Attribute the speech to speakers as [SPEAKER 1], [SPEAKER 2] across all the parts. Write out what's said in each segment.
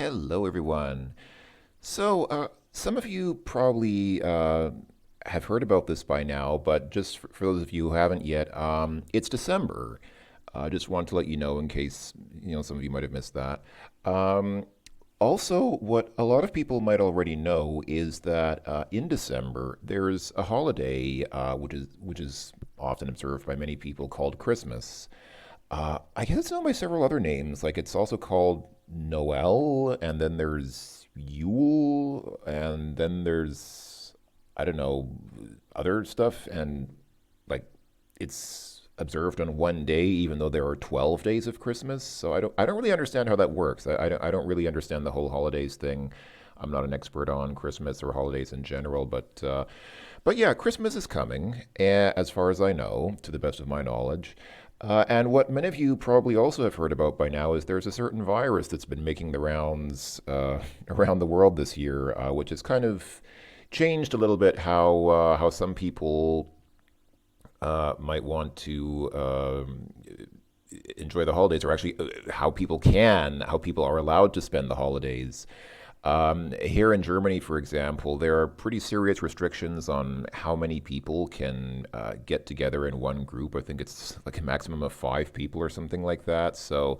[SPEAKER 1] Hello, everyone. Some of you probably have heard about this by now, but just for those of you who haven't yet, it's December. Just want to let you know in case some of you might have missed that. Um, Also, what a lot of people might already know is that in December there's a holiday which is often observed by many people called Christmas. I guess it's known by several other names. Like it's also called Noel, and then there's Yule, and then there's I don't know other stuff, and like it's observed on one day, even though there are 12 days of Christmas. So I don't really understand how that works. I don't really understand the whole holidays thing. I'm not an expert on Christmas or holidays in general, but yeah, Christmas is coming, as far as I know, to the best of my knowledge. And what many of you probably also have heard about by now is there's a certain virus that's been making the rounds around the world this year, which has kind of changed a little bit how some people might want to enjoy the holidays, or actually how people are allowed to spend the holidays. Here in Germany, for example, there are pretty serious restrictions on how many people can get together in one group. I think it's like a maximum of 5 people or something like that. So,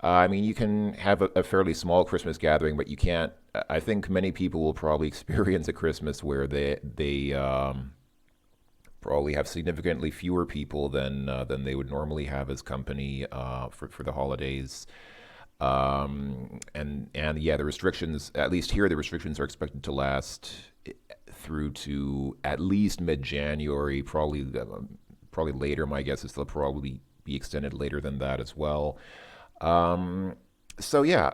[SPEAKER 1] I mean, you can have a fairly small Christmas gathering, but you can't. I think many people will probably experience a Christmas where they probably have significantly fewer people than they would normally have as company for the holidays. And yeah, the restrictions, at least here, the restrictions are expected to last through to at least mid-January. Probably later. My guess is they'll probably be extended later than that as well. Um, so yeah,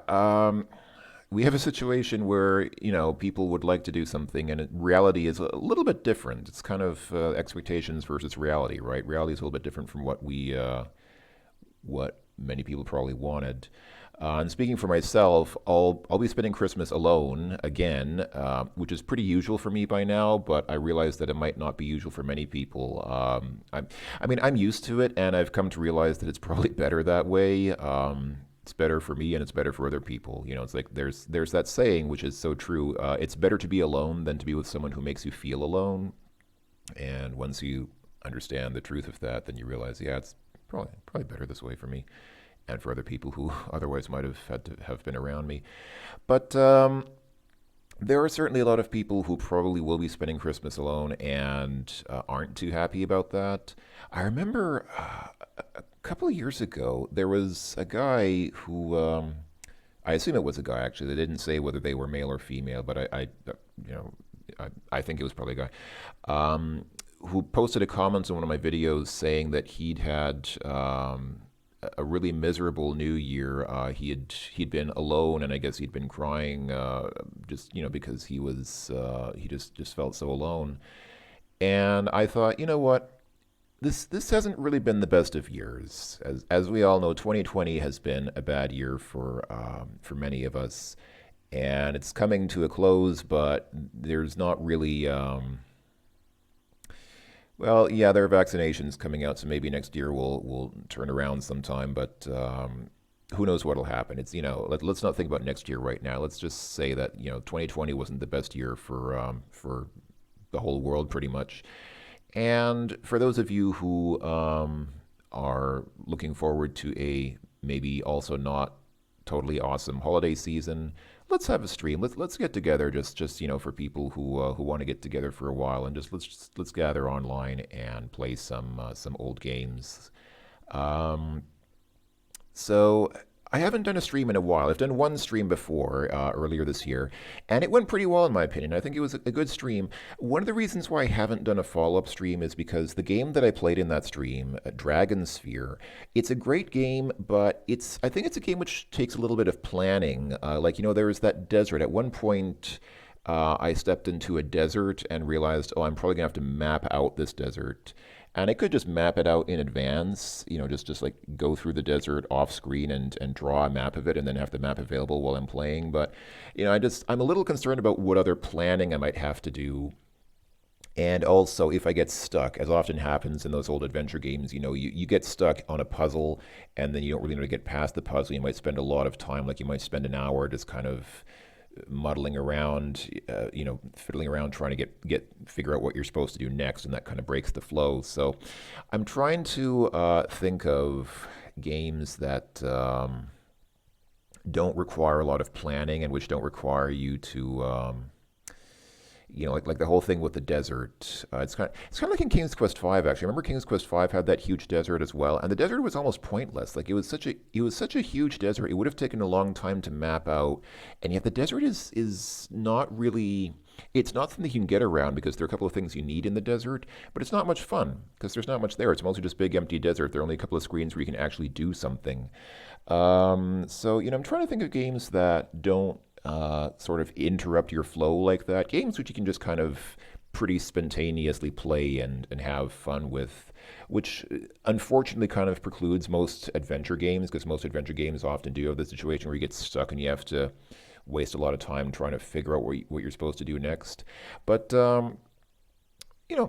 [SPEAKER 1] we have a situation where people would like to do something, and reality is a little bit different. It's kind of expectations versus reality, right? Reality is a little bit different from what many people probably wanted. And speaking for myself, I'll be spending Christmas alone again, which is pretty usual for me by now. But I realize that it might not be usual for many people. I mean, I'm used to it, and I've come to realize that it's probably better that way. It's better for me, and it's better for other people. It's like there's that saying which is so true. It's better to be alone than to be with someone who makes you feel alone. And once you understand the truth of that, then you realize, yeah, it's probably better this way for me and for other people who otherwise might have had to have been around me. But there are certainly a lot of people who probably will be spending Christmas alone and aren't too happy about that. I remember a couple of years ago, there was a guy who, I assume it was a guy actually. They didn't say whether they were male or female, but you know, I think it was probably a guy, who posted a comment on one of my videos saying that he'd had a really miserable New Year. He'd been alone, and I guess he'd been crying, just because he just felt so alone. And I thought, you know what? This hasn't really been the best of years. As we all know, 2020 has been a bad year for many of us, and it's coming to a close. But there's not really. Well, yeah, there are vaccinations coming out, so maybe next year we'll turn around sometime. But who knows what'll happen? It's let's not think about next year right now. Let's just say that 2020 wasn't the best year for the whole world, pretty much. And for those of you who are looking forward to a maybe also not totally awesome holiday season, let's have a stream. Let's get together, just for people who want to get together for a while, and let's gather online and play some old games. Um, so I haven't done a stream in a while. I've done one stream before, earlier this year, and it went pretty well in my opinion. I think it was a good stream. One of the reasons why I haven't done a follow-up stream is because the game that I played in that stream, Dragon Sphere, it's a great game, but I think it's a game which takes a little bit of planning. Like there was that desert. At one point, I stepped into a desert and realized, oh, I'm probably gonna have to map out this desert. And I could just map it out in advance, just like go through the desert off screen and draw a map of it, and then have the map available while I'm playing. But I'm a little concerned about what other planning I might have to do And also, if I get stuck, as often happens in those old adventure games, you get stuck on a puzzle and then you don't really know to get past the puzzle. You might spend a lot of time, like you might spend an hour just kind of muddling around, fiddling around trying to figure out what you're supposed to do next, and that kind of breaks the flow. So I'm trying to think of games that don't require a lot of planning and which don't require you to like the whole thing with the desert. It's kind of like in King's Quest V actually. Remember King's Quest V had that huge desert as well, and the desert was almost pointless. Like it was such a huge desert. It would have taken a long time to map out, and yet the desert is not really. It's not something you can get around because there are a couple of things you need in the desert, but it's not much fun because there's not much there. It's mostly just big empty desert. There are only a couple of screens where you can actually do something. So I'm trying to think of games that don't sort of interrupt your flow like that. Games which you can just kind of pretty spontaneously play and have fun with, which unfortunately kind of precludes most adventure games because most adventure games often do have the situation where you get stuck and you have to waste a lot of time trying to figure out what you're supposed to do next. But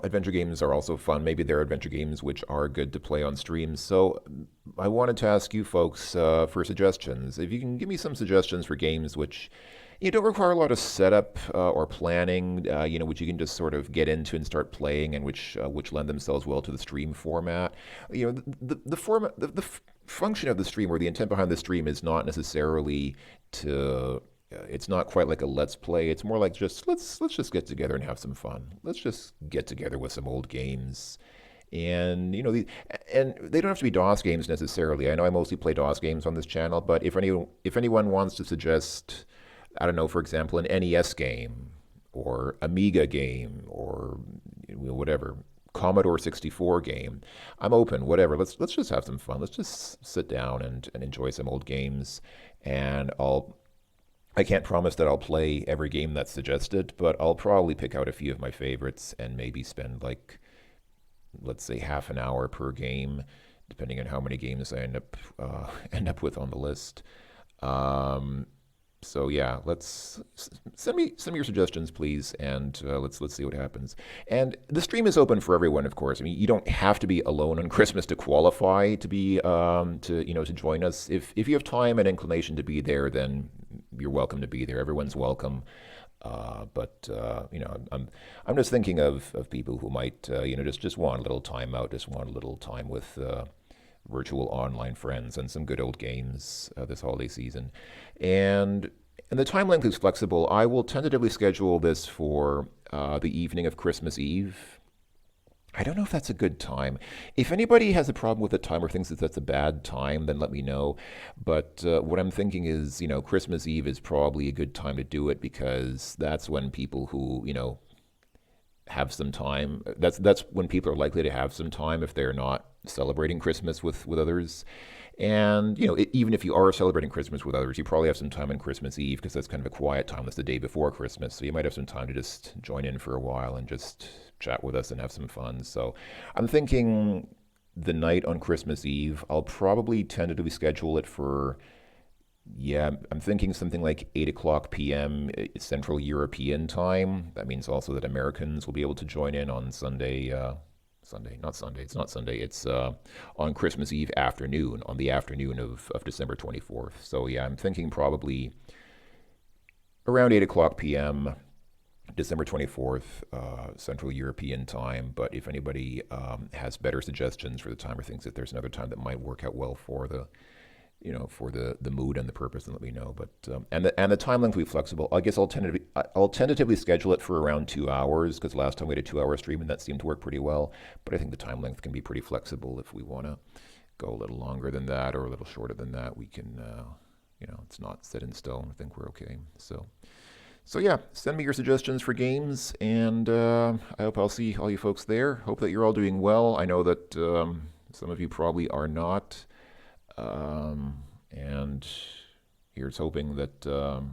[SPEAKER 1] adventure games are also fun. Maybe there are adventure games which are good to play on streams. So I wanted to ask you folks for suggestions. If you can give me some suggestions for games which don't require a lot of setup or planning, which you can just sort of get into and start playing, and which lend themselves well to the stream format. The format, the function of the stream or the intent behind the stream is not necessarily to it's not quite like a let's play. It's more like just let's just get together and have some fun. Let's just get together with some old games. And they don't have to be DOS games necessarily. I know I mostly play DOS games on this channel, but if anyone wants to suggest, I don't know, for example, an NES game or Amiga game or whatever, Commodore 64 game, I'm open. Whatever. Let's just have some fun. Let's just sit down and enjoy some old games. And I can't promise that I'll play every game that's suggested, but I'll probably pick out a few of my favorites and maybe spend like, let's say, half an hour per game, depending on how many games I end up with on the list. Um, so yeah, let's send me some of your suggestions, please, and let's see what happens. And the stream is open for everyone, of course. I mean, you don't have to be alone on Christmas to qualify to be to join us. If you have time and inclination to be there, then you're welcome to be there. Everyone's welcome. I'm just thinking of people who might just want a little time out, just want a little time with virtual online friends and some good old games this holiday season. And and the time length is flexible. I will tentatively schedule this for the evening of Christmas Eve. I don't know if that's a good time. If anybody has a problem with the time or thinks that that's a bad time, then let me know. But what I'm thinking is, Christmas Eve is probably a good time to do it because that's when people who, have some time. That's when people are likely to have some time if they're not celebrating Christmas with others. And even if you are celebrating Christmas with others, you probably have some time on Christmas Eve because that's kind of a quiet time. That's the day before Christmas, so you might have some time to just join in for a while and just chat with us and have some fun. So I'm thinking the night on Christmas Eve. I'll probably tentatively schedule it for, yeah, I'm thinking something like 8 o'clock p.m. Central European time. That means also that Americans will be able to join in on Sunday. Not Sunday. It's not Sunday. It's on Christmas Eve afternoon, on the afternoon of December 24th. So yeah, I'm thinking probably around 8 o'clock p.m. December 24th, Central European time. But if anybody has better suggestions for the time or thinks that there's another time that might work out well for the mood and the purpose, and let me know. But and the time length will be flexible. I guess I'll tentatively schedule it for around 2 hours because last time we had a 2 hour stream and that seemed to work pretty well. But I think the time length can be pretty flexible if we want to go a little longer than that or a little shorter than that. We can, it's not set in stone. I think we're okay. So yeah, send me your suggestions for games, and I hope I'll see all you folks there. Hope that you're all doing well. I know that some of you probably are not. And here's hoping that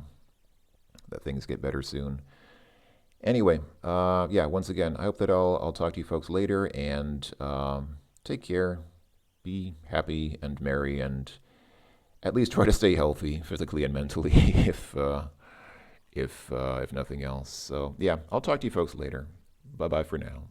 [SPEAKER 1] things get better soon. Anyway, yeah, once again, I hope that I'll talk to you folks later, and take care, be happy and merry, and at least try to stay healthy physically and mentally if nothing else. So yeah, I'll talk to you folks later. Bye bye for now.